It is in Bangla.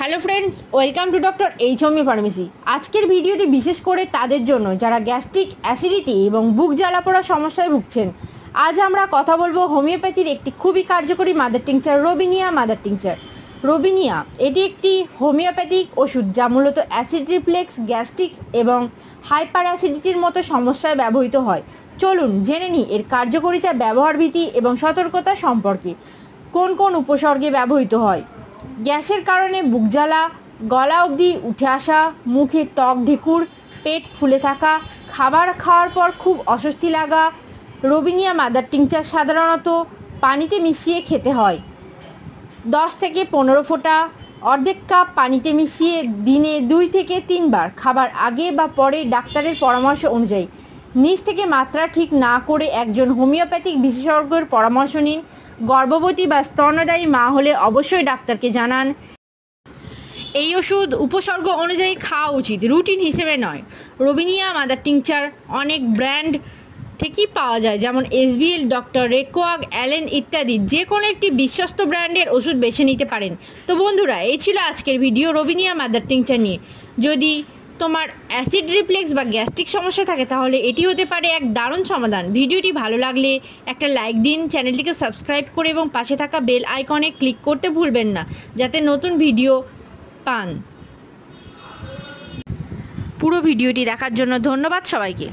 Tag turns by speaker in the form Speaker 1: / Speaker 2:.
Speaker 1: Hello friends, welcome to doctor H homeo pharmacy. আজকের ভিডিওটি বিশেষ করে তাদের জন্য যারা গ্যাস্ট্রিক অ্যাসিডিটি এবং বুক জ্বালা পোড়া সমস্যায় ভুগছেন। আজ আমরা কথা বলবো হোমিওপ্যাথির একটি খুবই কার্যকরী mother tincture, Robinia mother tincture. Robinia এটি একটি হোমিওপ্যাথিক ওষুধ যা মূলত অ্যাসিড রিফ্লেক্স, গ্যাস্ট্রিক্স এবং হাইপার অ্যাসিডিটির মতো সমস্যায় ব্যবহৃত হয়। চলুন জেনে নিই এর কার্যকারিতা, ব্যবহার বিধি এবং সতর্কতা সম্পর্কে। কোন কোন উপসর্গে ব্যবহৃত হয়? গ্যাসের কারণে বুক জ্বালা, গলা অবধি উঠে আসা, মুখে টক ঢেকুর, পেট ফুলে থাকা, খাবার খাওয়ার পর খুব অস্বস্তি লাগা। রোবিনিয়া মাদার টিংচার সাধারণত পানিতে মিশিয়ে খেতে হয়। 10 থেকে 15 ফোঁটা অর্ধেক কাপ পানিতে মিশিয়ে দিনে 2 থেকে 3 বার, খাবার আগে বা পরে ডাক্তারের পরামর্শ অনুযায়ী। নিজ থেকে মাত্রা ঠিক না করে একজন হোমিওপ্যাথিক বিশেষজ্ঞের পরামর্শ নিন। গর্ভবতী বা স্তন্যদায়ী মা হলে অবশ্যই ডাক্তারকে জানান। এই ওষুধ উপসর্গ অনুযায়ী খাওয়া উচিত, রুটিন হিসেবে নয়। রোবিনিয়া মাদার টিংচার অনেক ব্র্যান্ড থেকেই পাওয়া যায়, যেমন এসবিএল, ডক্টর রেকোয়াগ, অ্যালেন ইত্যাদি। যে কোনো একটি বিশ্বস্ত ব্র্যান্ডের ওষুধ বেছে নিতে পারেন। তো বন্ধুরা, এই ছিল আজকের ভিডিও রোবিনিয়া মাদার টিংচার নিয়ে। যদি তোমার অ্যাসিড রিফ্লেক্স বা গ্যাস্ট্রিক সমস্যা থাকে তাহলে এটি হতে পারে এক দারুণ সমাধান। ভিডিওটি ভালো লাগলে একটা লাইক দিন, চ্যানেলটিকে সাবস্ক্রাইব করে এবং পাশে থাকা বেল আইকনে ক্লিক করতে ভুলবেন না, যাতে নতুন ভিডিও পান। পুরো ভিডিওটি দেখার জন্য ধন্যবাদ সবাইকে।